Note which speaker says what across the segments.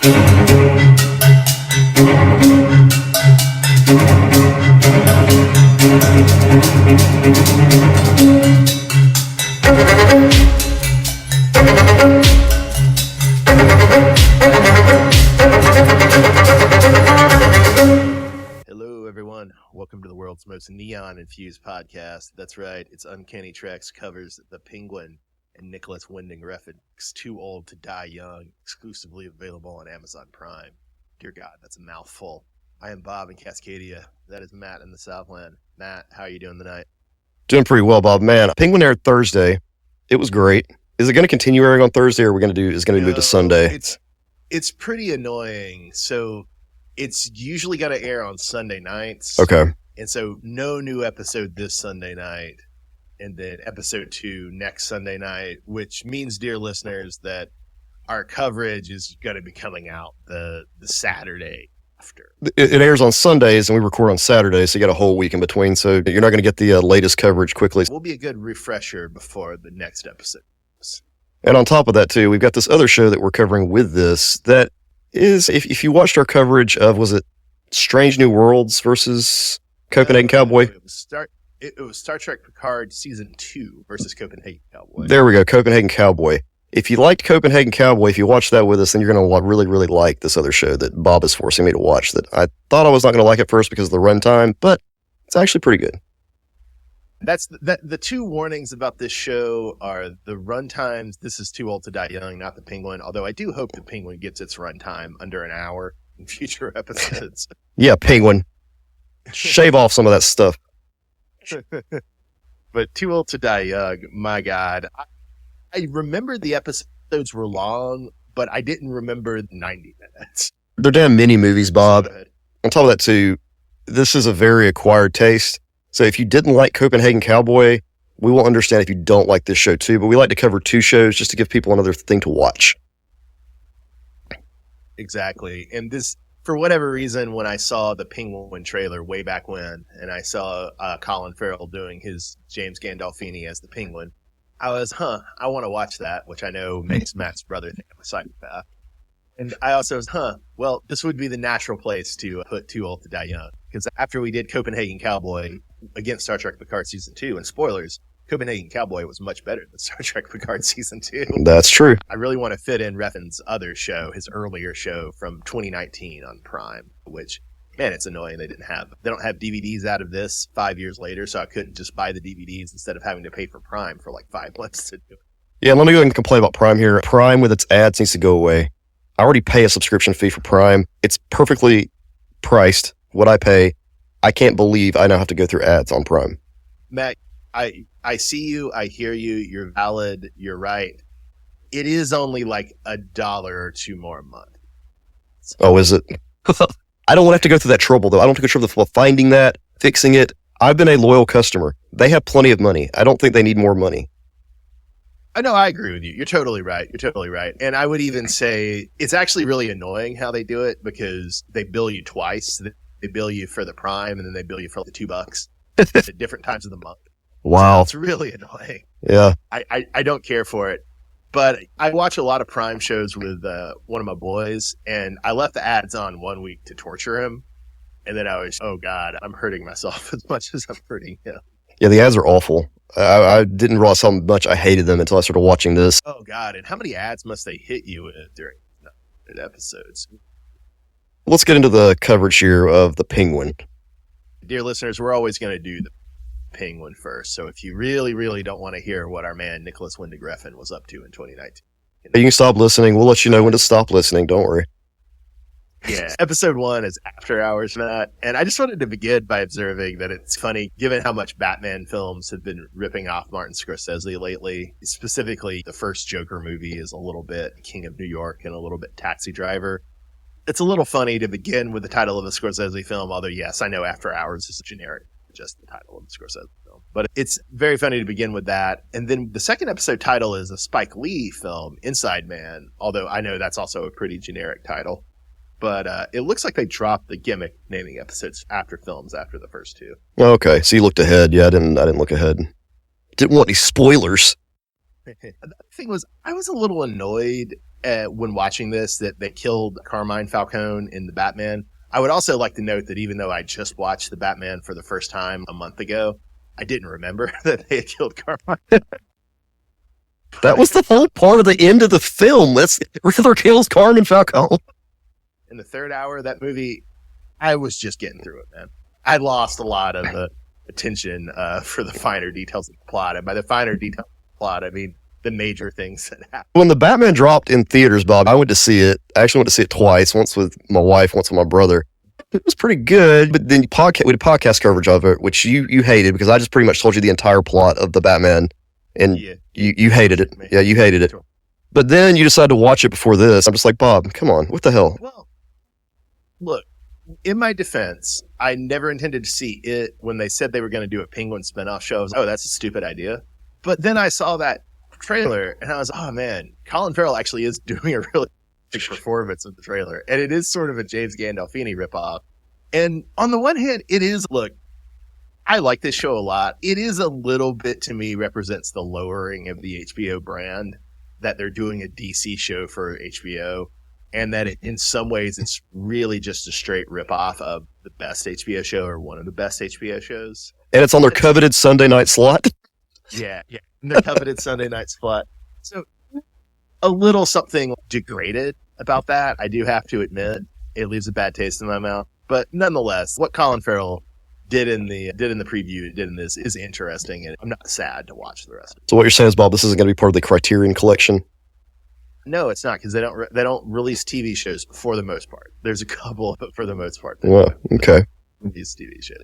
Speaker 1: Hello, everyone. Welcome to the world's most neon-infused podcast. That's right. It's Uncanny Treks covers The Penguin and Nicholas Winding Refn's Too Old to Die Young, exclusively available on Amazon Prime. Dear God, that's a mouthful. I am Bob in Cascadia. That is Matt in the Southland. Matt, how are you doing tonight?
Speaker 2: Doing pretty well, Bob. Man, Penguin aired Thursday. It was great. Is it going to continue airing on Thursday, or is it going to be moved to Sunday?
Speaker 1: It's pretty annoying. So it's usually got to air on Sunday nights.
Speaker 2: Okay.
Speaker 1: And so no new episode this Sunday night, and then episode 2 next Sunday night, which means, dear listeners, that our coverage is going to be coming out the Saturday after.
Speaker 2: It airs on Sundays, and we record on Saturdays, so you got a whole week in between, so you're not going to get the latest coverage quickly.
Speaker 1: Will be a good refresher before the next episode.
Speaker 2: And on top of that, too, we've got this other show that we're covering with this that is, if you watched our coverage of, was it Strange New Worlds versus Copenhagen Cowboy?
Speaker 1: It was Star Trek Picard Season 2 versus Copenhagen Cowboy.
Speaker 2: There we go, Copenhagen Cowboy. If you liked Copenhagen Cowboy, if you watched that with us, then you're going to really, really like this other show that Bob is forcing me to watch that I thought I was not going to like at first because of the runtime, but it's actually pretty good.
Speaker 1: That's the two warnings about this show are the runtimes. This is Too Old to Die Young, not The Penguin. Although I do hope The Penguin gets its runtime under an hour in future episodes.
Speaker 2: Yeah, Penguin. Shave off some of that stuff.
Speaker 1: But Too Old to Die Young, my God. I remember the episodes were long, but I didn't remember 90 minutes.
Speaker 2: They're damn mini movies, Bob. On top of that, too, this is a very acquired taste. So if you didn't like Copenhagen Cowboy, we will understand if you don't like this show too, but we like to cover two shows just to give people another thing to watch.
Speaker 1: Exactly. And this, for whatever reason, when I saw the Penguin trailer way back when, and I saw Colin Farrell doing his James Gandolfini as the Penguin, I was, I want to watch that, which I know makes Matt's brother think I'm a psychopath. And I also was, well, this would be the natural place to put Too Old to Die Young. Because after we did Copenhagen Cowboy against Star Trek Picard Season 2, and spoilers, Copenhagen Cowboy was much better than Star Trek Picard Season 2.
Speaker 2: That's true.
Speaker 1: I really want to fit in Refn's other show, his earlier show from 2019 on Prime, which, man, it's annoying they don't have DVDs out of this 5 years later, so I couldn't just buy the DVDs instead of having to pay for Prime for like 5 months to do it.
Speaker 2: Yeah, let me go ahead and complain about Prime here. Prime with its ads needs to go away. I already pay a subscription fee for Prime. It's perfectly priced, what I pay. I can't believe I now have to go through ads on Prime.
Speaker 1: Matt, I see you, I hear you, you're valid, you're right. It is only like $1 or $2 more a month. So.
Speaker 2: Oh, is it? I don't want to have to go through that trouble, though. I don't have to go through the finding that, fixing it. I've been a loyal customer. They have plenty of money. I don't think they need more money.
Speaker 1: I know, I agree with you. You're totally right. And I would even say it's actually really annoying how they do it because they bill you twice. They bill you for the Prime and then they bill you for the $2 at different times of the month.
Speaker 2: Wow.
Speaker 1: So it's really annoying.
Speaker 2: Yeah.
Speaker 1: I don't care for it. But I watch a lot of Prime shows with one of my boys, and I left the ads on 1 week to torture him. And then I was, oh God, I'm hurting myself as much as I'm hurting him.
Speaker 2: Yeah, the ads are awful. I didn't realize how much I hated them until I started watching this.
Speaker 1: Oh God, and how many ads must they hit you with during the episodes?
Speaker 2: Let's get into the coverage here of the Penguin.
Speaker 1: Dear listeners, we're always going to do the Penguin first. So if you really, really don't want to hear what our man Nicholas Winding Refn was up to in 2019.
Speaker 2: You can stop listening. We'll let you know when to stop listening. Don't worry.
Speaker 1: Yeah. Episode 1 is After Hours, Matt. And I just wanted to begin by observing that it's funny, given how much Batman films have been ripping off Martin Scorsese lately. Specifically, the first Joker movie is a little bit King of New York and a little bit Taxi Driver. It's a little funny to begin with the title of a Scorsese film, although, yes, I know After Hours is generic, just the title of the Scorsese film. But it's very funny to begin with that. And then the second episode title is a Spike Lee film, Inside Man, although I know that's also a pretty generic title. But it looks like they dropped the gimmick naming episodes after films after the first two.
Speaker 2: Okay, so you looked ahead. Yeah, I didn't look ahead. Didn't want any spoilers.
Speaker 1: The thing was, I was a little annoyed when watching this that they killed Carmine Falcone in the Batman. I would also like to note that even though I just watched the Batman for the first time a month ago, I didn't remember that they had killed Carmine.
Speaker 2: That was the whole part of the end of the film. That's Riddler kills Carmine Falcone.
Speaker 1: In the third hour of that movie, I was just getting through it, man. I lost a lot of the attention for the finer details of the plot. And by the finer details of the plot, I mean the major things that happened.
Speaker 2: When the Batman dropped in theaters, Bob, I went to see it. I actually went to see it twice, once with my wife, once with my brother. It was pretty good, but then we did podcast coverage of it, which you hated because I just pretty much told you the entire plot of the Batman, and you hated it. Yeah, you hated it. But then you decided to watch it before this. I'm just like, Bob, come on, what the hell?
Speaker 1: Well, look, in my defense, I never intended to see it when they said they were going to do a Penguin spinoff show. I was, oh, that's a stupid idea. But then I saw that trailer, and I was, oh man, Colin Farrell actually is doing a really good performance in the trailer, and it is sort of a James Gandolfini ripoff. And on the one hand, it is, look, I like this show a lot. It is a little bit, to me, represents the lowering of the HBO brand, that they're doing a DC show for HBO, and that in some ways it's really just a straight ripoff of the best HBO show or one of the best HBO shows.
Speaker 2: And it's on their coveted Sunday night slot.
Speaker 1: Yeah. Their coveted Sunday night slot. So a little something degraded about that, I do have to admit. It leaves a bad taste in my mouth. But nonetheless, what Colin Farrell did in the preview, did in this is interesting, and I'm not sad to watch the rest of it.
Speaker 2: So what you're saying is, Bob, this isn't going to be part of the Criterion collection?
Speaker 1: No, it's not, because they don't release TV shows for the most part. There's a couple, but for the most part,
Speaker 2: well, okay.
Speaker 1: These TV shows.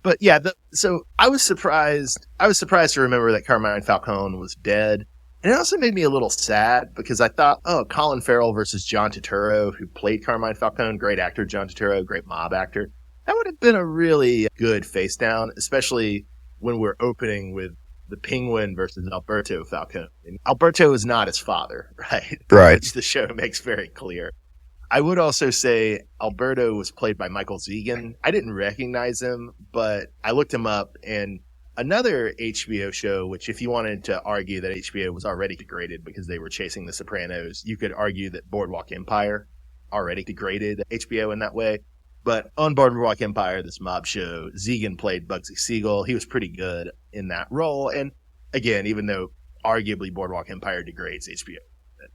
Speaker 1: But yeah, so I was surprised. I was surprised to remember that Carmine Falcone was dead. And it also made me a little sad because I thought, oh, Colin Farrell versus John Turturro, who played Carmine Falcone, great actor, John Turturro, great mob actor. That would have been a really good face down, especially when we're opening with the Penguin versus Alberto Falcone. And Alberto is not his father, right?
Speaker 2: Right.
Speaker 1: Which the show makes very clear. I would also say Alberto was played by Michael Zegan. I didn't recognize him, but I looked him up, and another HBO show, which if you wanted to argue that HBO was already degraded because they were chasing The Sopranos, you could argue that Boardwalk Empire already degraded HBO in that way. But on Boardwalk Empire, this mob show, Zegan played Bugsy Siegel. He was pretty good in that role. And again, even though arguably Boardwalk Empire degrades HBO,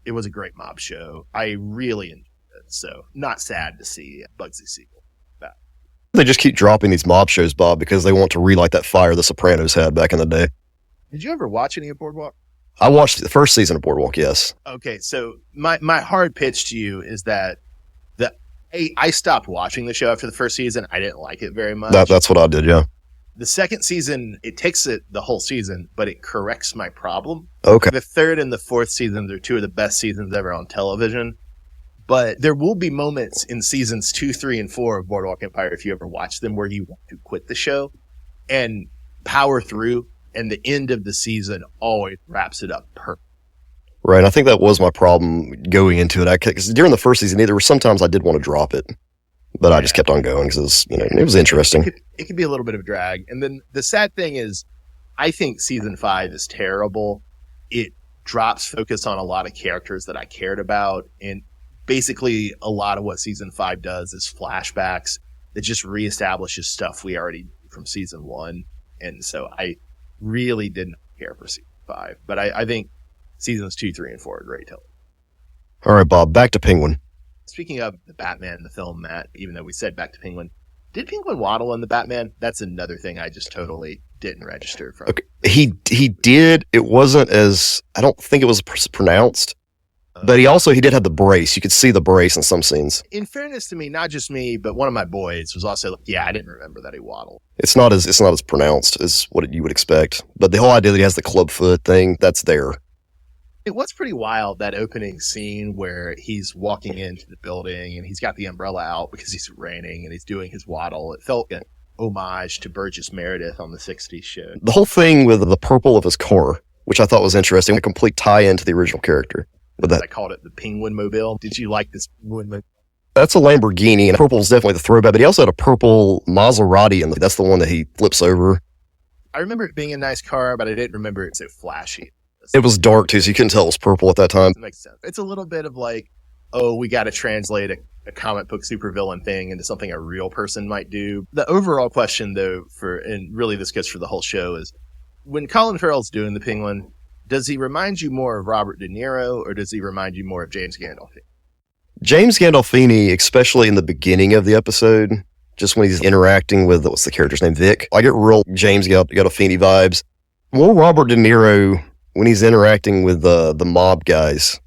Speaker 1: it was a great mob show. I really enjoyed it. So not sad to see Bugsy Siegel back.
Speaker 2: They just keep dropping these mob shows, Bob, because they want to relight that fire the Sopranos had back in the day.
Speaker 1: Did you ever watch any of Boardwalk?
Speaker 2: I watched the first season of Boardwalk, yes.
Speaker 1: Okay, so my hard pitch to you is that I stopped watching the show after the first season. I didn't like it very much.
Speaker 2: That's what I did, yeah.
Speaker 1: The second season, it takes it the whole season, but it corrects my problem.
Speaker 2: Okay.
Speaker 1: The third and the fourth seasons are two of the best seasons ever on television. But there will be moments in seasons 2, 3, and 4 of Boardwalk Empire, if you ever watch them, where you want to quit the show and power through, and the end of the season always wraps it up perfect.
Speaker 2: Right. I think that was my problem going into it. Because during the first season, there were sometimes I did want to drop it, but I just kept on going because it was interesting.
Speaker 1: It could be a little bit of a drag. And then the sad thing is, I think season 5 is terrible. It drops focus on a lot of characters that I cared about, and basically a lot of what season 5 does is flashbacks that just reestablishes stuff we already knew from season 1. And so I really didn't care for season 5, but I think seasons 2, 3, and 4 are great television.
Speaker 2: All right, Bob, back to Penguin.
Speaker 1: Speaking of the Batman, the film, Matt, even though we said back to Penguin, did Penguin waddle in the Batman? That's another thing I just totally didn't register from.
Speaker 2: Okay. He did. It wasn't as, I don't think it was pronounced. But he did have the brace. You could see the brace in some scenes.
Speaker 1: In fairness to me, not just me, but one of my boys was also like, yeah, I didn't remember that he waddled.
Speaker 2: It's not as pronounced as what you would expect. But the whole idea that he has the club foot thing, that's there.
Speaker 1: It was pretty wild, that opening scene where he's walking into the building and he's got the umbrella out because it's raining and he's doing his waddle. It felt an homage to Burgess Meredith on the 60s show.
Speaker 2: The whole thing with the purple of his car, which I thought was interesting, a complete tie-in to the original character.
Speaker 1: I called it the Penguin Mobile. Did you like this Penguin Mobile?
Speaker 2: That's a Lamborghini, and purple is definitely the throwback, but he also had a purple Maserati, and that's the one that he flips over.
Speaker 1: I remember it being a nice car, but I didn't remember it so flashy.
Speaker 2: It was dark too, so you couldn't tell it was purple at that time.
Speaker 1: It makes sense. It's a little bit of like, oh, we got to translate a comic book supervillain thing into something a real person might do. The overall question, though, and really this goes for the whole show, is when Colin Farrell's doing the Penguin, does he remind you more of Robert De Niro or does he remind you more of James Gandolfini?
Speaker 2: James Gandolfini, especially in the beginning of the episode, just when he's interacting with, what's the character's name, Vic? I get real James Gandolfini vibes. More Robert De Niro when he's interacting with the mob guys.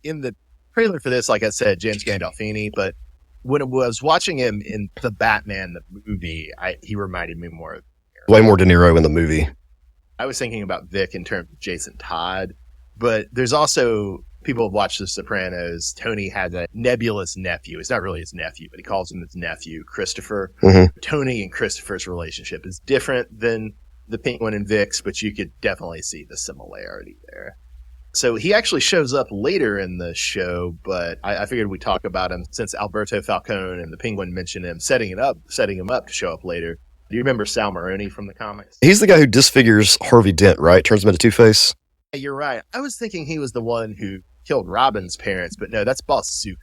Speaker 1: In the trailer for this, like I said, James Gandolfini, but when I was watching him in the Batman, the movie, he reminded me more of De Niro.
Speaker 2: Way more De Niro in the movie.
Speaker 1: I was thinking about Vic in terms of Jason Todd, but there's also, people have watched The Sopranos, Tony has a nebulous nephew. It's not really his nephew, but he calls him his nephew, Christopher.
Speaker 2: Mm-hmm.
Speaker 1: Tony and Christopher's relationship is different than the Penguin and Vic's, but you could definitely see the similarity there. So he actually shows up later in the show, but I figured we'd talk about him since Alberto Falcone and the Penguin mentioned him, setting him up to show up later. Do you remember Sal Maroni from the comics?
Speaker 2: He's the guy who disfigures Harvey Dent, right? Turns him into Two-Face.
Speaker 1: Yeah, you're right. I was thinking he was the one who killed Robin's parents, but no, that's Boss Zuko.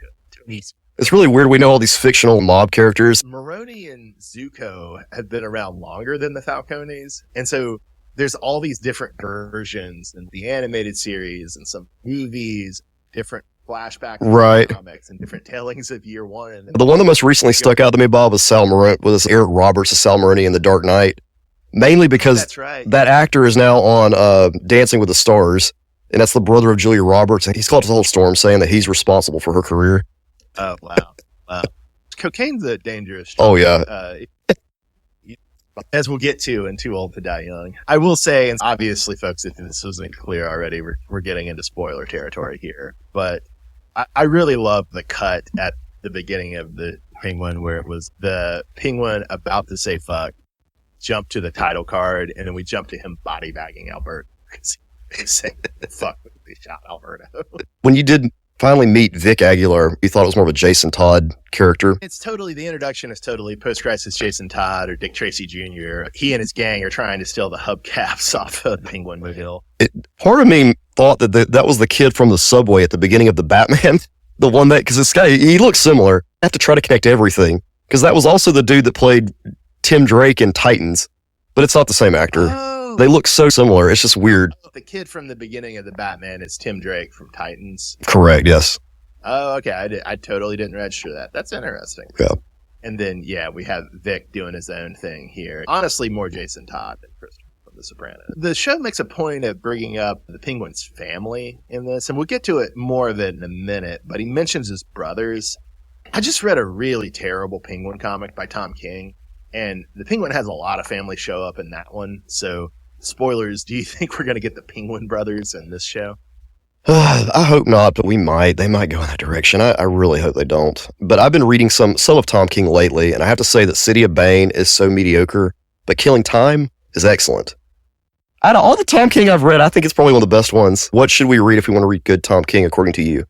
Speaker 2: It's really weird. We know all these fictional mob characters.
Speaker 1: Maroni and Zuko have been around longer than the Falcones, and so there's all these different versions in the animated series and some movies, different flashback comics and different tellings of year one. And
Speaker 2: the one that most recently stuck out to me, Bob, was Eric Roberts as Sal Maroni in The Dark Knight, mainly because
Speaker 1: that's right.
Speaker 2: That actor is now on Dancing with the Stars, and that's the brother of Julia Roberts, and he's called to the whole storm saying that he's responsible for her career.
Speaker 1: Oh, wow. Cocaine's a dangerous drug.
Speaker 2: Oh, yeah.
Speaker 1: As we'll get to in Too Old to Die Young. I will say, and obviously, folks, if this wasn't clear already, we're getting into spoiler territory here. But I really love the cut at the beginning of the Penguin where it was the Penguin about to say fuck, jump to the title card, and then we jump to him body bagging Alberto because he said fuck when he shot Alberto. When
Speaker 2: you did finally meet Vic Aguilar, you thought it was more of a Jason Todd character?
Speaker 1: It's totally, the introduction is totally post-crisis Jason Todd or Dick Tracy Jr. He and his gang are trying to steal the hubcaps off of Penguin Mobile.
Speaker 2: Part of me thought that was the kid from the subway at the beginning of the Batman. The one that, because this guy, he looks similar. I have to try to connect everything. Because that was also the dude that played Tim Drake in Titans. But it's not the same actor.
Speaker 1: Oh.
Speaker 2: They look so similar. It's just weird.
Speaker 1: The kid from the beginning of the Batman is Tim Drake from Titans.
Speaker 2: Correct, yes.
Speaker 1: Oh, okay. I totally didn't register that. That's interesting.
Speaker 2: Yeah.
Speaker 1: And then, yeah, we have Vic doing his own thing here. Honestly, more Jason Todd than Christopher from The Sopranos. The show makes a point of bringing up the Penguin's family in this, and we'll get to it more of it in a minute, but he mentions his brothers. I just read a really terrible Penguin comic by Tom King, and the Penguin has a lot of family show up in that one, so spoilers, do you think we're going to get the Penguin brothers in this show?
Speaker 2: I hope not, but we might. They might go in that direction. I really hope they don't. But I've been reading some of Tom King lately, and I have to say that City of Bane is so mediocre, but Killing Time is excellent. Out of all the Tom King I've read, I think it's probably one of the best ones. What should we read if we want to read good Tom King, according to you?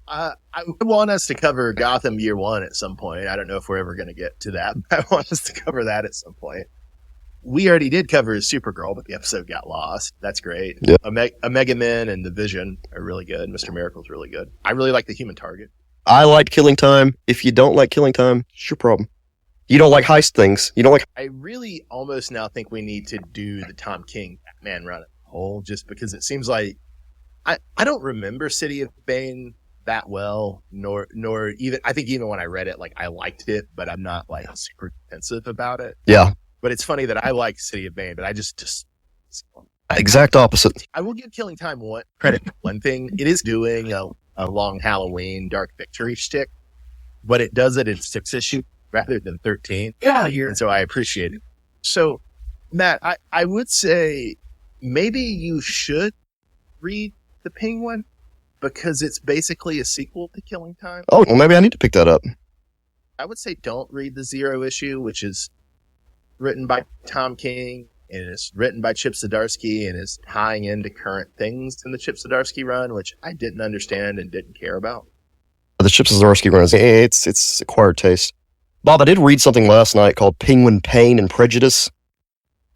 Speaker 1: I want us to cover Gotham Year One at some point. I don't know if we're ever going to get to that, but I want us to cover that at some point. We already did cover Supergirl, but the episode got lost. That's great.
Speaker 2: Yeah.
Speaker 1: Omega Men and The Vision are really good. Mr. Miracle's really good. I really like The Human Target.
Speaker 2: I like Killing Time. If you don't like Killing Time, it's your problem. You don't like heist things. You don't like...
Speaker 1: I really almost now think we need to do the Tom King Batman run as a whole, just because it seems like... I don't remember City of Bane that well, nor even... I think even when I read it, like, I liked it, but I'm not, like, super defensive about it.
Speaker 2: Yeah.
Speaker 1: But it's funny that I like City of Bane, but I just
Speaker 2: exact opposite.
Speaker 1: I will give Killing Time credit for one thing. It is doing a long Halloween Dark Victory shtick, but it does it in 6 issues rather than 13.
Speaker 2: Yeah,
Speaker 1: and so I appreciate it. So, Matt, I would say maybe you should read The Penguin because it's basically a sequel to Killing Time.
Speaker 2: Oh, well, maybe I need to pick that up.
Speaker 1: I would say don't read the 0 issue, which is written by Tom King and is written by Chip Zdarsky and is tying into current things in the Chip Zdarsky run, which I didn't understand and didn't care about.
Speaker 2: The Chip Zdarsky run, it's acquired taste. Bob, I did read something last night called Penguin Pain and Prejudice.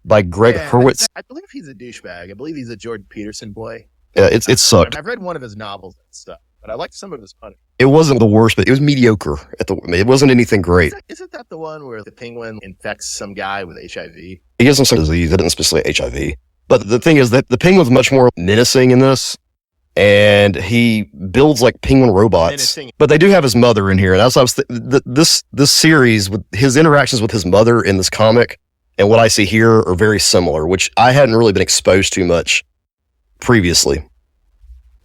Speaker 2: by Greg Hurwitz.
Speaker 1: I believe he's a douchebag. I believe he's a Jordan Peterson boy.
Speaker 2: Yeah, it sucked.
Speaker 1: I've read one of his novels and stuff, but I liked some of his punch.
Speaker 2: It wasn't the worst, but it was mediocre. It wasn't anything great.
Speaker 1: Isn't that the one where the penguin infects some guy with HIV?
Speaker 2: He has some sort of disease. It didn't specifically HIV. But the thing is that the penguin's much more menacing in this, and he builds like penguin robots. Menacing. But they do have his mother in here, and that's what I was this series with his interactions with his mother in this comic and what I see here are very similar, which I hadn't really been exposed to much previously.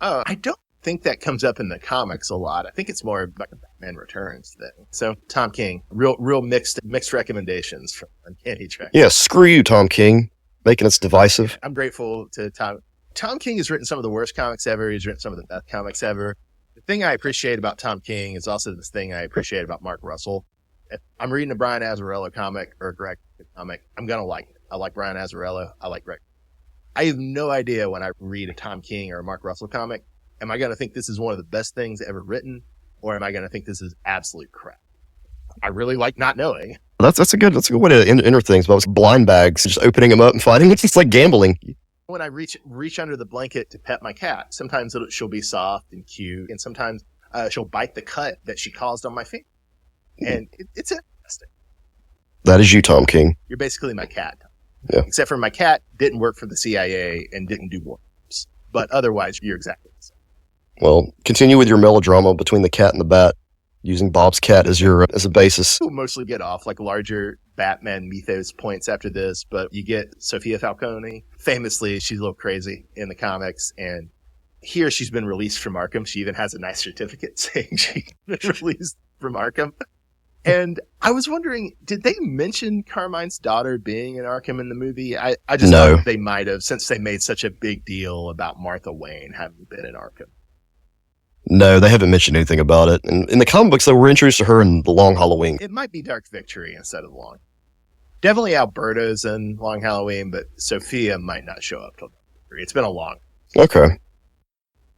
Speaker 1: Oh, I don't think that comes up in the comics a lot. I think it's more like a Batman Returns thing. So Tom King, real mixed recommendations from Uncanny Track.
Speaker 2: Yeah, screw you, Tom King, making us divisive.
Speaker 1: I'm grateful to Tom. Tom King has written some of the worst comics ever. He's written some of the best comics ever. The thing I appreciate about Tom King is also this thing I appreciate about Mark Russell. If I'm reading a Brian Azzarello comic or a Greg comic, I'm going to like it. I like Brian Azzarello. I like Greg. I have no idea when I read a Tom King or a Mark Russell comic, am I going to think this is one of the best things ever written, or am I going to think this is absolute crap? I really like not knowing.
Speaker 2: That's a good way to enter things. But blind bags, just opening them up and fighting. It's just like gambling.
Speaker 1: When I reach under the blanket to pet my cat, sometimes she'll be soft and cute, and sometimes she'll bite the cut that she caused on my finger. And it's interesting.
Speaker 2: That is you, Tom King.
Speaker 1: You're basically my cat.
Speaker 2: Yeah.
Speaker 1: Except for my cat didn't work for the CIA and didn't do worms. But otherwise, you're exactly the same.
Speaker 2: Well, continue with your melodrama between the cat and the bat, using Bob's cat as a basis.
Speaker 1: We'll mostly get off like larger Batman mythos points after this, but you get Sophia Falcone. Famously, she's a little crazy in the comics, and here she's been released from Arkham. She even has a nice certificate saying she's been released from Arkham. And I was wondering, did they mention Carmine's daughter being in Arkham in the movie? I just thought they might have, since they made such a big deal about Martha Wayne having been in Arkham.
Speaker 2: No, they haven't mentioned anything about it. And in the comic books, though, we're introduced to her in The Long Halloween.
Speaker 1: It might be Dark Victory instead of Long. Definitely Alberto's in Long Halloween, but Sophia might not show up till Dark Victory. It's been a long.
Speaker 2: Okay.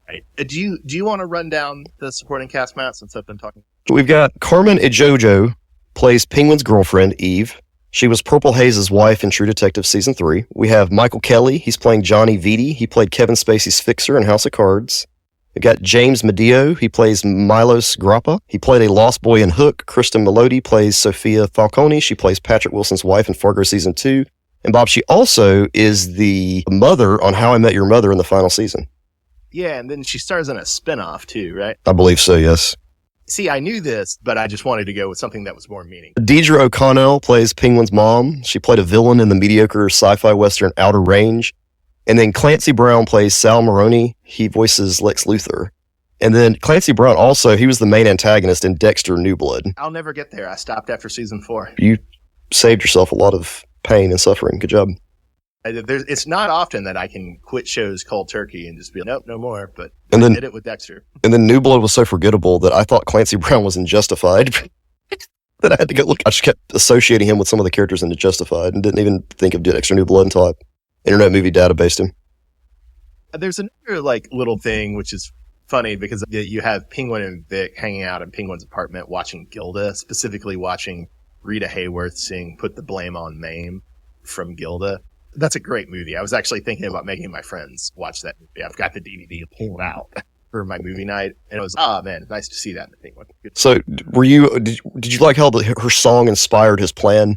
Speaker 1: Right. Do you want to run down the supporting cast, Matt, since I've been talking?
Speaker 2: We've got Carmen Ejojo, plays Penguin's girlfriend, Eve. She was Purple Haze's wife in True Detective Season 3. We have Michael Kelly. He's playing Johnny Vitti. He played Kevin Spacey's fixer in House of Cards. We've got James Medeo. He plays Milos Grappa. He played a lost boy in Hook. Kristen Melody plays Sophia Falcone. She plays Patrick Wilson's wife in Fargo Season 2. And Bob, she also is the mother on How I Met Your Mother in the final season.
Speaker 1: Yeah, and then she stars in a spinoff too, right?
Speaker 2: I believe so, yes.
Speaker 1: See, I knew this, but I just wanted to go with something that was more meaningful.
Speaker 2: Deidre O'Connell plays Penguin's mom. She played a villain in the mediocre sci-fi western Outer Range. And then Clancy Brown plays Sal Maroney. He voices Lex Luthor. And then Clancy Brown also, he was the main antagonist in Dexter New Blood.
Speaker 1: I'll never get there. I stopped after season 4.
Speaker 2: You saved yourself a lot of pain and suffering. Good job.
Speaker 1: It's not often that I can quit shows cold turkey and just be like, nope, no more. But
Speaker 2: I
Speaker 1: did it with Dexter.
Speaker 2: And then New Blood was so forgettable that I thought Clancy Brown was in Justified. That I had to go look. I just kept associating him with some of the characters in Justified and didn't even think of Dexter New Blood until I Internet Movie Databased him.
Speaker 1: There's another little thing which is funny because you have Penguin and Vic hanging out in Penguin's apartment watching Gilda, specifically watching Rita Hayworth sing "Put the Blame on Mame" from Gilda. That's a great movie. I was actually thinking about making my friends watch that movie. I've got the DVD pulled out for my movie night, and it was man, nice to see that in the Penguin.
Speaker 2: So, did you like how her song inspired his plan?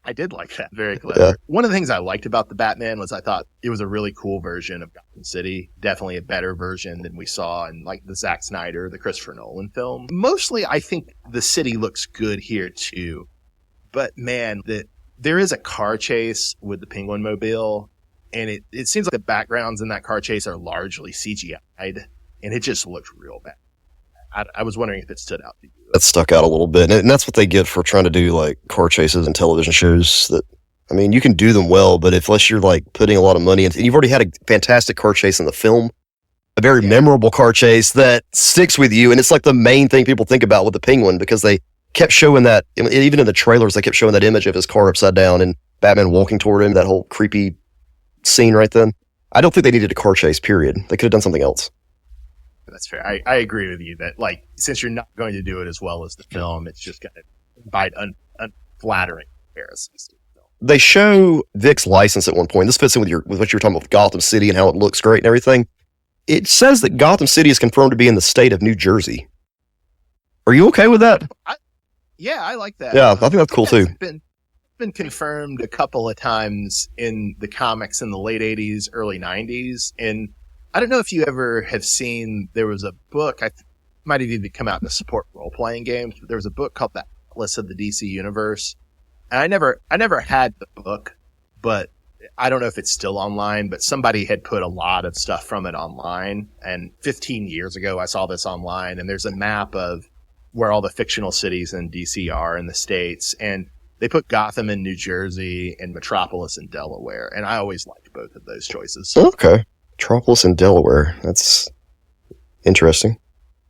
Speaker 1: I did like that. Very clever.
Speaker 2: Yeah.
Speaker 1: One of the things I liked about the Batman was I thought it was a really cool version of Gotham City. Definitely a better version than we saw in the Zack Snyder, the Christopher Nolan film. Mostly, I think the city looks good here too. But man, there is a car chase with the Penguin Mobile, and it seems like the backgrounds in that car chase are largely CGI'd, and it just looks real bad. I was wondering if it stood out to you.
Speaker 2: That stuck out a little bit, and that's what they get for trying to do car chases and television shows. That, I mean, you can do them well, but unless you're putting a lot of money into, and you've already had a fantastic car chase in the film, a very memorable car chase that sticks with you, and it's the main thing people think about with the Penguin because they kept showing that, even in the trailers, they kept showing that image of his car upside down and Batman walking toward him, that whole creepy scene right then. I don't think they needed a car chase, period. They could have done something else.
Speaker 1: That's fair. I agree with you that, since you're not going to do it as well as the film, it's just going to invite unflattering comparisons to the film.
Speaker 2: they show Vic's license at one point. This fits in with what you were talking about with Gotham City and how it looks great and everything. It says that Gotham City is confirmed to be in the state of New Jersey. Are you okay with that?
Speaker 1: Yeah, I like that.
Speaker 2: Yeah, I think that's cool too.
Speaker 1: Been confirmed a couple of times in the comics in the late 80s, early 90s. And I don't know if you ever have seen, there was a book, might have even come out in a support role-playing games, but there was a book called The Atlas of the DC Universe. And I never had the book, but I don't know if it's still online, but somebody had put a lot of stuff from it online. And 15 years ago, I saw this online, and there's a map of where all the fictional cities in DC are in the States. And they put Gotham in New Jersey and Metropolis in Delaware. And I always liked both of those choices.
Speaker 2: Okay. Metropolis in Delaware. That's interesting.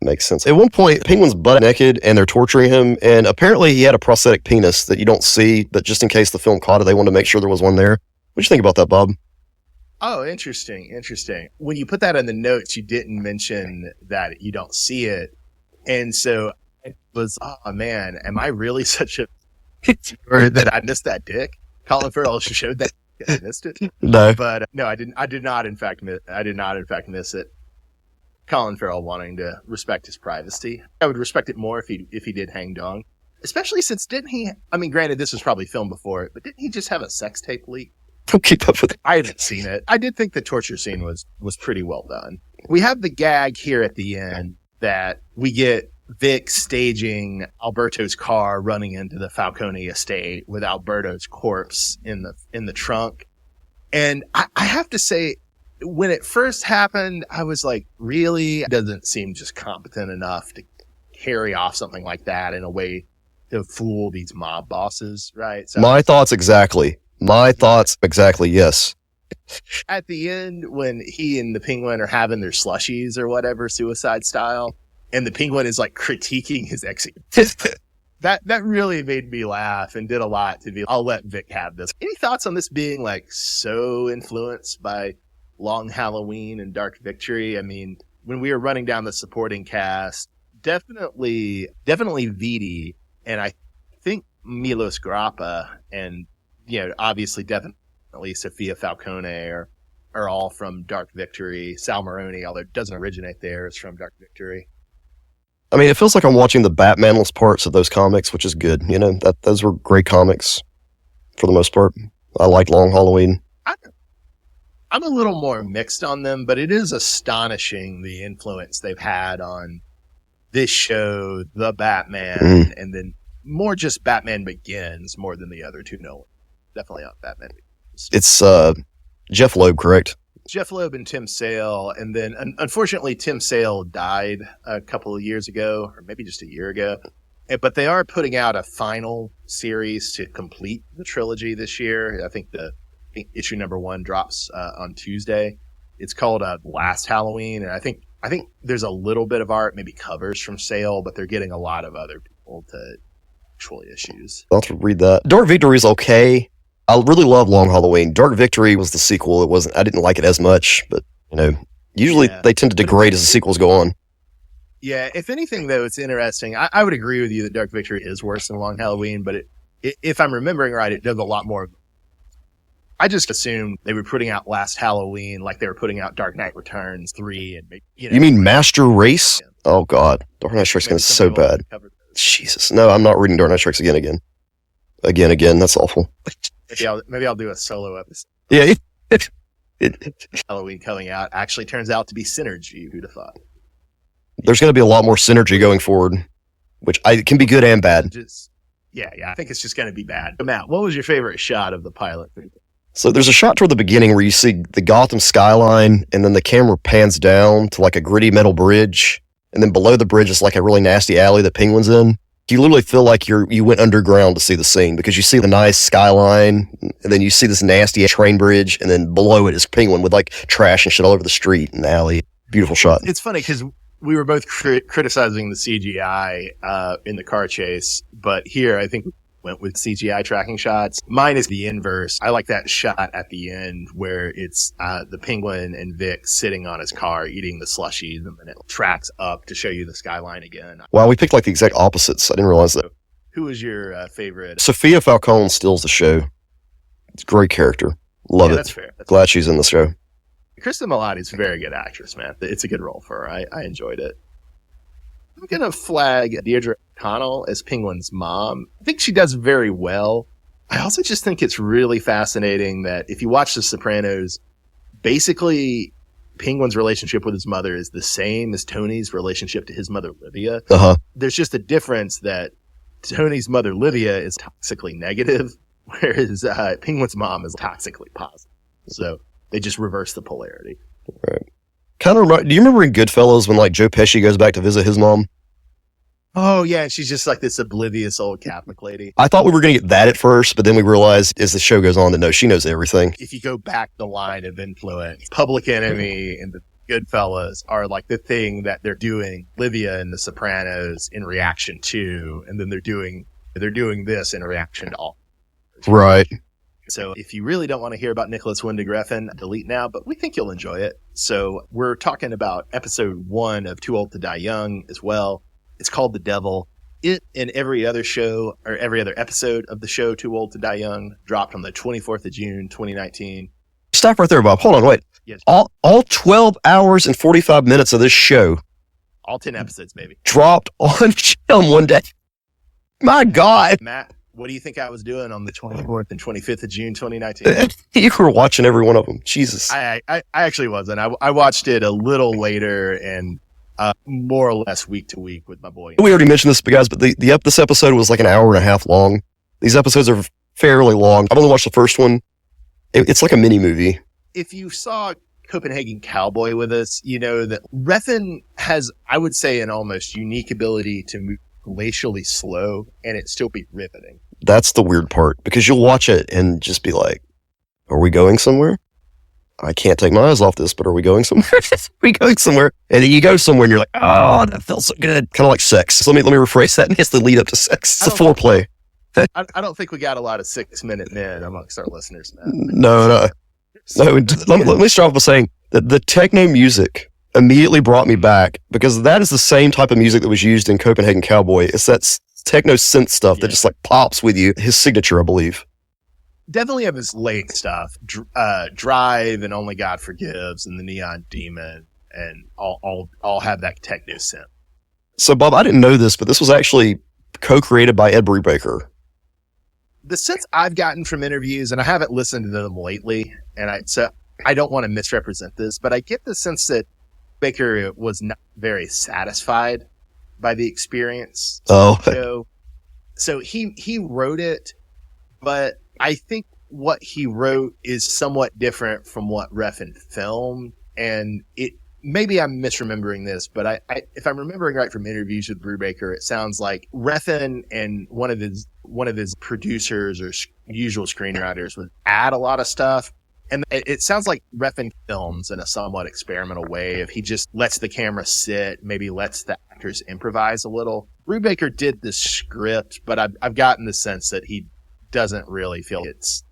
Speaker 2: Makes sense. At one point, Penguin's butt naked and they're torturing him. And apparently he had a prosthetic penis that you don't see, but just in case the film caught it, they wanted to make sure there was one there. What do you think about that, Bob?
Speaker 1: Oh, interesting. When you put that in the notes, you didn't mention that you don't see it. And so it was, oh man, am I really such a or that I missed that dick? Colin Farrell showed that I missed it.
Speaker 2: No,
Speaker 1: but no, I didn't. I did not. In fact, miss it. Colin Farrell wanting to respect his privacy. I would respect it more if he did hang dong, especially since didn't he? I mean, granted, this was probably filmed before it, but didn't he just have a sex tape leak?
Speaker 2: don't keep up with it.
Speaker 1: I haven't seen it. I did think the torture scene was pretty well done. We have the gag here at the end that we get Vic staging Alberto's car running into the Falcone estate with Alberto's corpse in the trunk. And I have to say, when it first happened, I was like, really? It doesn't seem just competent enough to carry off something like that in a way to fool these mob bosses, right? So
Speaker 2: My thoughts exactly, yes.
Speaker 1: at the end, when he and the Penguin are having their slushies or whatever, Suicide style, and the Penguin is like critiquing his execution. That really made me laugh and did a lot to be, I'll let Vic have this. Any thoughts on this being like so influenced by Long Halloween and Dark Victory? I mean, when we were running down the supporting cast, definitely Vidi, and I think Milos Grappa, and obviously definitely Sophia Falcone are all from Dark Victory. Sal Maroni, although it doesn't originate there, is from Dark Victory.
Speaker 2: I mean, it feels like I'm watching the Batmanless parts of those comics, which is good. Those were great comics for the most part. I like Long Halloween.
Speaker 1: I'm a little more mixed on them, but it is astonishing the influence they've had on this show, The Batman, and then more just Batman Begins more than the other two. No, definitely not Batman Begins.
Speaker 2: It's Jeff Loeb, correct?
Speaker 1: Jeff Loeb and Tim Sale, and then unfortunately Tim Sale died a couple of years ago, or maybe just a year ago. But they are putting out a final series to complete the trilogy this year. I think issue number 1 drops on Tuesday. It's called Last Halloween, and I think there's a little bit of art, maybe covers from Sale, but they're getting a lot of other people to actual issues.
Speaker 2: I'll have to read that. Dark Victory is okay. I really love Long Halloween. Dark Victory was the sequel. I didn't like it as much, but usually they tend to degrade as the sequels go on.
Speaker 1: Yeah, if anything though, it's interesting. I would agree with you that Dark Victory is worse than Long Halloween, but if I'm remembering right, it does a lot more. I just assumed they were putting out Last Halloween like they were putting out Dark Knight Returns 3 and
Speaker 2: You mean Master Race? Oh God, Dark Knight Strikes Again is so bad. Jesus, no, I'm not reading Dark Knight Strikes Again. Again, that's awful.
Speaker 1: Maybe I'll do a solo episode.
Speaker 2: Yeah.
Speaker 1: Halloween coming out actually turns out to be Synergy. Who'd have thought?
Speaker 2: There's going to be a lot more synergy going forward, which can be good and bad.
Speaker 1: Yeah, I think it's just going to be bad. Matt, what was your favorite shot of the pilot?
Speaker 2: So there's a shot toward the beginning where you see the Gotham skyline, and then the camera pans down to like a gritty metal bridge, and then below the bridge is like a really nasty alley that Penguin's in. You literally feel like you went underground to see the scene, because you see the nice skyline, and then you see this nasty train bridge, and then below it is Penguin with like trash and shit all over the street and the alley. Beautiful shot.
Speaker 1: It's funny because we were both criticizing the CGI in the car chase, but here I think we went with CGI tracking shots. Mine is the inverse. I like that shot at the end where it's the Penguin and Vic sitting on his car eating the slushies, and then it tracks up to show you the skyline again.
Speaker 2: Wow, we picked like the exact opposites. I didn't realize that.
Speaker 1: Who was your favorite?
Speaker 2: Sophia Falcone steals the show. It's a great character. Love it.
Speaker 1: That's fair.
Speaker 2: Glad she's in the show.
Speaker 1: Kristen Milioti's a very good actress, man. It's a good role for her. I enjoyed it. I'm going to flag Deirdre O'Connell as Penguin's mom. I think she does very well. I also just think it's really fascinating that if you watch The Sopranos, basically Penguin's relationship with his mother is the same as Tony's relationship to his mother, Livia.
Speaker 2: Uh-huh.
Speaker 1: There's just a difference that Tony's mother, Livia, is toxically negative, whereas Penguin's mom is toxically positive. So they just reverse the polarity.
Speaker 2: Right. Kind of. Do you remember in Goodfellas when like Joe Pesci goes back to visit his mom?
Speaker 1: Oh yeah, she's just like this oblivious old Catholic lady.
Speaker 2: I thought we were going to get that at first, but then we realized as the show goes on that no, she knows everything.
Speaker 1: If you go back the line of influence, Public Enemy and the Goodfellas are like the thing that they're doing Livia and the Sopranos in reaction to, and then they're doing this in reaction to all.
Speaker 2: Right.
Speaker 1: So if you really don't want to hear about Nicholas Winding Refn, delete now, but we think you'll enjoy it. So we're talking about episode 1 of Too Old to Die Young as well. It's called The Devil. It and every other show or every other episode of the show Too Old to Die Young dropped on the 24th of June, 2019.
Speaker 2: Stop right there, Bob. Hold on, wait.
Speaker 1: Yes.
Speaker 2: All 12 hours and 45 minutes of this show.
Speaker 1: All 10 episodes, baby.
Speaker 2: Dropped on film one day. My God.
Speaker 1: Matt, what do you think I was doing on the 24th and 25th of June, 2019?
Speaker 2: You were watching every one of them. Jesus.
Speaker 1: I actually wasn't. I watched it a little later and more or less week to week with my boy.
Speaker 2: We already mentioned this, guys, but this episode was like an hour and a half long. These episodes are fairly long. I've only watched the first one. It's like a mini movie.
Speaker 1: If you saw Copenhagen Cowboy with us, you know that Refn has, I would say, an almost unique ability to move glacially slow and it still be riveting.
Speaker 2: That's the weird part, because you'll watch it and just be like, are we going somewhere? I can't take my eyes off this, but are we going somewhere? Are we going somewhere? And then you go somewhere and you're like, oh, that felt so good. Kind of like sex. So let me rephrase that. And it's the lead up to sex. It's a foreplay.
Speaker 1: I don't think we got a lot of 6-minute men amongst our listeners now.
Speaker 2: No. Let me start off by saying that the techno music immediately brought me back, because that is the same type of music that was used in Copenhagen Cowboy. It's that techno synth stuff that just like pops with you. His signature, I believe.
Speaker 1: Definitely of his late stuff, Drive and Only God Forgives and the Neon Demon, and all have that techno synth.
Speaker 2: So, Bob, I didn't know this, but this was actually co-created by Ed Brubaker.
Speaker 1: The sense I've gotten from interviews, and I haven't listened to them lately, and I don't want to misrepresent this, but I get the sense that Baker was not very satisfied by the experience.
Speaker 2: Oh,
Speaker 1: so he wrote it, but I think what he wrote is somewhat different from what Refn filmed, and maybe I'm misremembering this, but I if I'm remembering right from interviews with Brubaker, it sounds like Refn and one of his producers or usual screenwriters would add a lot of stuff, and it sounds like Refn films in a somewhat experimental way. If he just lets the camera sit, maybe lets the actors improvise a little. Brubaker did the script, but I've gotten the sense that he doesn't really feel it's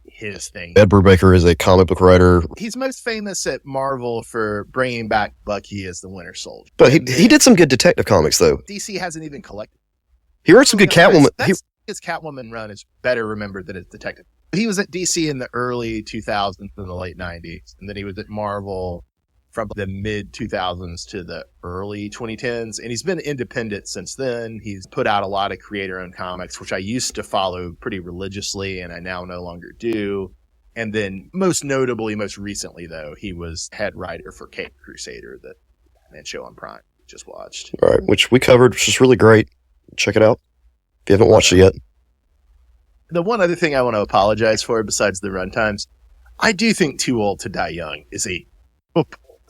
Speaker 1: his thing.
Speaker 2: Ed Brubaker is a comic book writer.
Speaker 1: He's most famous at Marvel for bringing back Bucky as the Winter Soldier.
Speaker 2: But he did some good detective comics, though.
Speaker 1: DC hasn't even collected.
Speaker 2: He wrote some good Catwoman.
Speaker 1: His Catwoman run is better remembered than his detective. He was at DC in the early 2000s and the late 90s, and then he was at Marvel from the mid 2000s to the early 2010s, and he's been independent since then. He's put out a lot of creator-owned comics, which I used to follow pretty religiously, and I now no longer do. And then most recently, though, he was head writer for Cape Crusader, the Batman show on Prime we just watched.
Speaker 2: All right, which we covered, which is really great. Check it out if you haven't watched it yet.
Speaker 1: The one other thing I want to apologize for, besides the runtimes, I do think Too Old to Die Young is a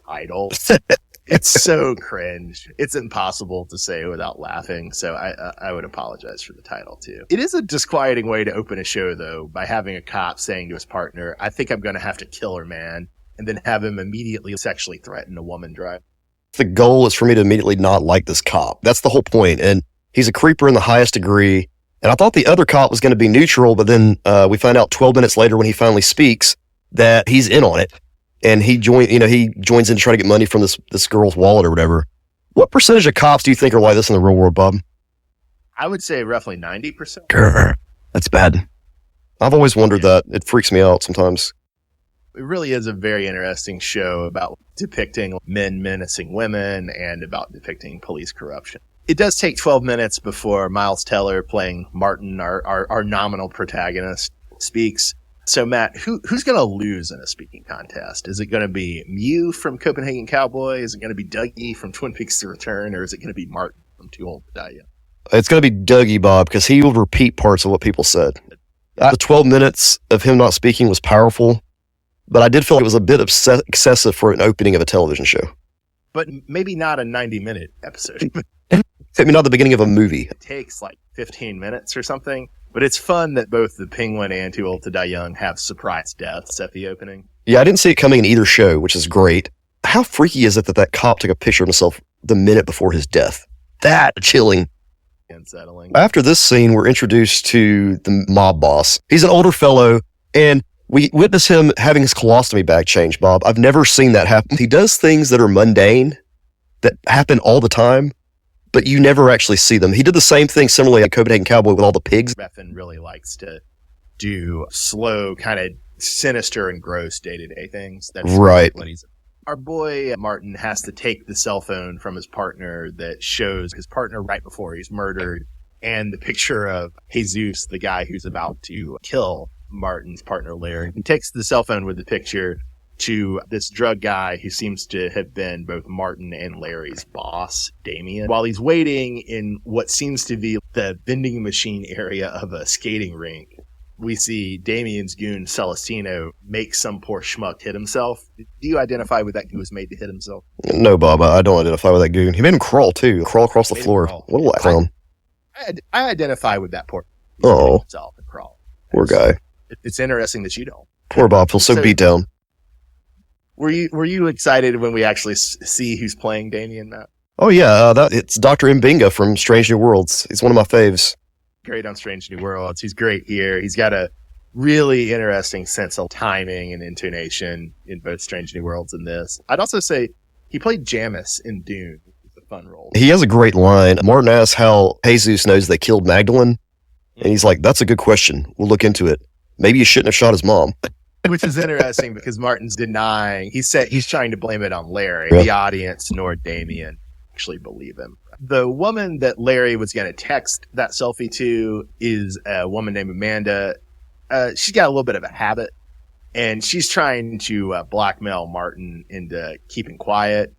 Speaker 1: title. It's so cringe. It's impossible to say without laughing. So I would apologize for the title too. It is a disquieting way to open a show, though, by having a cop saying to his partner, "I think I'm going to have to kill her, man," and then have him immediately sexually threaten a woman drive.
Speaker 2: The goal is for me to immediately not like this cop. That's the whole point. And he's a creeper in the highest degree. And I thought the other cop was going to be neutral, but then we find out 12 minutes later when he finally speaks that he's in on it. And he joins in to try to get money from this girl's wallet or whatever. What percentage of cops do you think are like this in the real world, Bob?
Speaker 1: I would say roughly 90%.
Speaker 2: Grr, that's bad. I've always wondered that. It freaks me out sometimes.
Speaker 1: It really is a very interesting show about depicting men menacing women and about depicting police corruption. It does take 12 minutes before Miles Teller, playing Martin, our nominal protagonist, speaks. So, Matt, who's going to lose in a speaking contest? Is it going to be Mew from Copenhagen Cowboy? Is it going to be Dougie from Twin Peaks: The Return? Or is it going to be Martin from Too Old to Die Young?
Speaker 2: It's going to be Dougie Bob, because he will repeat parts of what people said. The 12 minutes of him not speaking was powerful, but I did feel like it was a bit excessive for an opening of a television show.
Speaker 1: But maybe not a 90-minute episode.
Speaker 2: Maybe not the beginning of a movie.
Speaker 1: It takes like 15 minutes or something. But it's fun that both the Penguin and Too Old to Die Young have surprise deaths at the opening.
Speaker 2: Yeah, I didn't see it coming in either show, which is great. How freaky is it that cop took a picture of himself the minute before his death? That chilling.
Speaker 1: Unsettling.
Speaker 2: After this scene, we're introduced to the mob boss. He's an older fellow, and we witness him having his colostomy bag changed, Bob. I've never seen that happen. He does things that are mundane, that happen all the time, but you never actually see them. He did the same thing similarly at Copenhagen Cowboy with all the pigs.
Speaker 1: Refn really likes to do slow, kind of sinister and gross day-to-day things. That's
Speaker 2: right.
Speaker 1: What he's. Our boy Martin has to take the cell phone from his partner that shows his partner right before he's murdered, and the picture of Jesus, the guy who's about to kill Martin's partner Larry. He takes the cell phone with the picture to this drug guy who seems to have been both Martin and Larry's boss, Damien. While he's waiting in what seems to be the vending machine area of a skating rink, we see Damien's goon, Celestino, make some poor schmuck hit himself. Do you identify with that goon was made to hit himself?
Speaker 2: No, Bob, I don't identify with that goon. He made him crawl, too. Crawl across the floor. What a clown.
Speaker 1: I identify with that poor
Speaker 2: himself
Speaker 1: and crawl.
Speaker 2: Poor guy.
Speaker 1: It's interesting that you don't.
Speaker 2: Poor Bob feels so beat down.
Speaker 1: Were you excited when we actually see who's playing Damien, Matt?
Speaker 2: Oh, yeah. It's Dr. Mbinga from Strange New Worlds. He's one of my faves.
Speaker 1: Great on Strange New Worlds. He's great here. He's got a really interesting sense of timing and intonation in both Strange New Worlds and this. I'd also say he played Jamis in Dune. It's a fun role.
Speaker 2: He has a great line. Martin asks how Jesus knows they killed Magdalene, and he's like, "That's a good question. We'll look into it. Maybe you shouldn't have shot his mom."
Speaker 1: Which is interesting because Martin's denying. He said he's trying to blame it on Larry. Yeah. The audience nor Damien actually believe him. The woman that Larry was going to text that selfie to is a woman named Amanda. She's got a little bit of a habit, and she's trying to blackmail Martin into keeping quiet.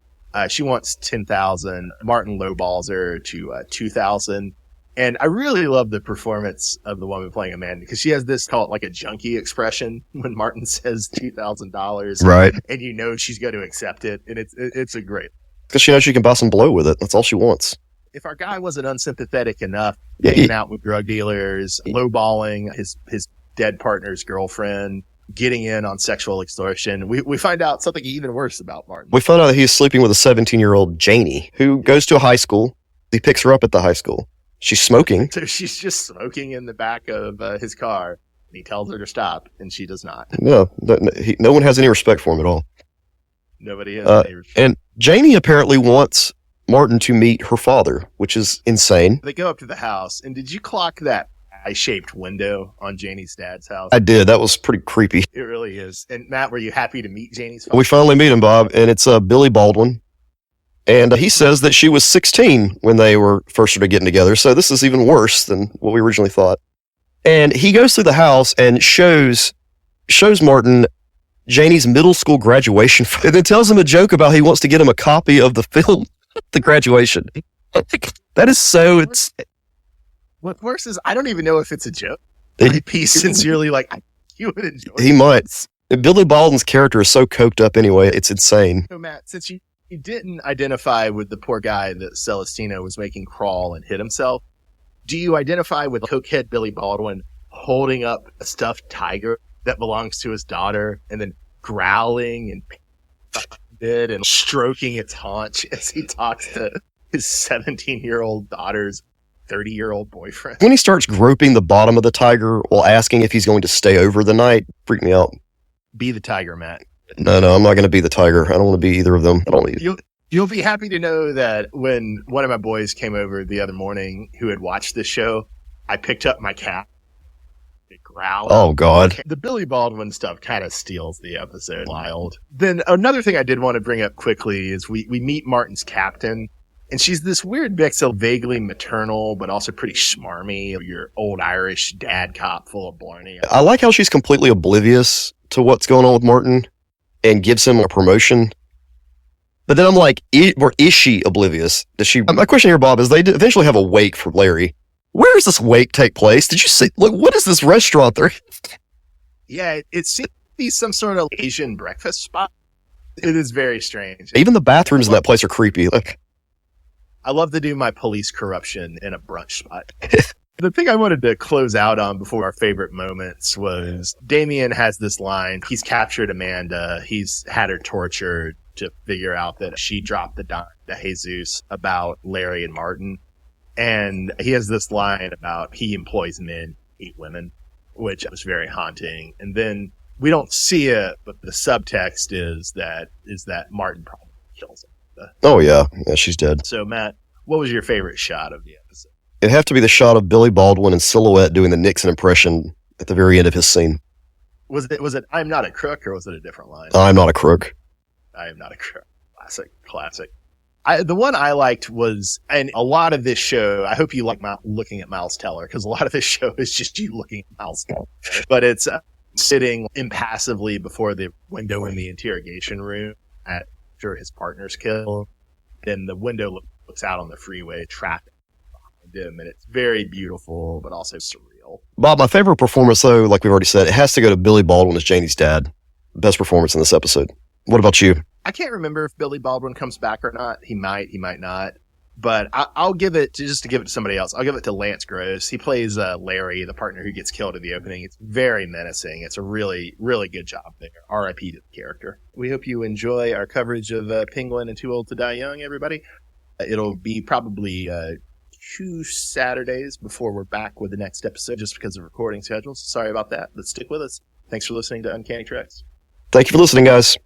Speaker 1: She wants $10,000. Martin lowballs her to $2,000. And I really love the performance of the woman playing Amanda because she has this, call it like a junkie expression when Martin says $2,000.
Speaker 2: Right.
Speaker 1: And you know she's going to accept it. And it's a great.
Speaker 2: Because she knows she can buy some blow with it. That's all she wants.
Speaker 1: If our guy wasn't unsympathetic enough, hanging out with drug dealers, lowballing his dead partner's girlfriend, getting in on sexual extortion, we find out something even worse about Martin.
Speaker 2: We find out that he's sleeping with a 17-year-old Janie who goes to a high school. He picks her up at the high school. She's smoking.
Speaker 1: So she's just smoking in the back of his car. And he tells her to stop, and she does not.
Speaker 2: No one has any respect for him at all.
Speaker 1: Nobody has any respect.
Speaker 2: And Janie apparently wants Martin to meet her father, which is insane.
Speaker 1: They go up to the house, and did you clock that eye-shaped window on Janie's dad's house?
Speaker 2: I did. That was pretty creepy.
Speaker 1: It really is. And Matt, were you happy to meet Janie's father?
Speaker 2: We finally meet him, Bob, and it's Billy Baldwin. And he says that she was 16 when they were first started getting together, so this is even worse than what we originally thought. And he goes through the house and shows Martin Janie's middle school graduation, and then tells him a joke about he wants to get him a copy of the film, The Graduation. That is so...
Speaker 1: What's worse is I don't even know if it's a joke. He's sincerely like, you would enjoy it.
Speaker 2: He might. Billy Baldwin's character is so coked up anyway, it's insane.
Speaker 1: So Matt, since you didn't identify with the poor guy that Celestino was making crawl and hit himself, do you identify with cokehead Billy Baldwin holding up a stuffed tiger that belongs to his daughter and then growling and stroking its haunch as he talks to his 17-year-old daughter's 30-year-old boyfriend?
Speaker 2: When he starts groping the bottom of the tiger while asking if he's going to stay over the night, freaked me out.
Speaker 1: Be the tiger, Matt.
Speaker 2: No, I'm not going to be the tiger. I don't want to be either of them. I don't need.
Speaker 1: You'll be happy to know that when one of my boys came over the other morning who had watched this show, I picked up my cat They growl.
Speaker 2: Oh, God.
Speaker 1: The Billy Baldwin stuff kind of steals the episode. Wild. Then another thing I did want to bring up quickly is we meet Martin's captain. And she's this weird mix of vaguely maternal, but also pretty schmarmy. Your old Irish dad cop full of blarney.
Speaker 2: I like how she's completely oblivious to what's going on with Martin and gives him a promotion. But then I'm like, is she oblivious? My question here, Bob, is they eventually have a wake for Larry. Where does this wake take place? Did you see? Look, what is this restaurant there?
Speaker 1: Yeah, it seems to be some sort of Asian breakfast spot. It is very strange.
Speaker 2: Even the bathrooms in that place are creepy. Like,
Speaker 1: I love to do my police corruption in a brunch spot. The thing I wanted to close out on before our favorite moments was Damien has this line. He's captured Amanda. He's had her tortured to figure out that she dropped the dime to Jesus about Larry and Martin. And he has this line about he employs men, hate women, which was very haunting. And then we don't see it, but the subtext is that Martin probably kills him.
Speaker 2: oh, yeah. Yeah, she's dead.
Speaker 1: So, Matt, what was your favorite shot of the episode?
Speaker 2: It'd have to be the shot of Billy Baldwin in silhouette doing the Nixon impression at the very end of his scene.
Speaker 1: Was it I'm not a crook, or was it a different line?
Speaker 2: I'm not a crook.
Speaker 1: I am not a crook. Classic. The one I liked was, and a lot of this show, I hope you like looking at Miles Teller, because a lot of this show is just you looking at Miles Teller. But it's sitting impassively before the window in the interrogation room after his partner's killed. Then the window looks out on the freeway, traffic behind him, and it's very beautiful, but also surreal.
Speaker 2: Bob, my favorite performance, though, like we've already said, it has to go to Billy Baldwin as Janie's dad. Best performance in this episode. What about you?
Speaker 1: I can't remember if Billy Baldwin comes back or not. He might not. But I'll give it to somebody else. I'll give it to Lance Gross. He plays Larry, the partner who gets killed in the opening. It's very menacing. It's a really, really good job there. R.I.P. to the character. We hope you enjoy our coverage of Penguin and Too Old to Die Young, everybody. It'll be probably 2 Saturdays before we're back with the next episode just because of recording schedules. Sorry about that, but stick with us. Thanks for listening to Uncanny Treks.
Speaker 2: Thank you for listening, guys.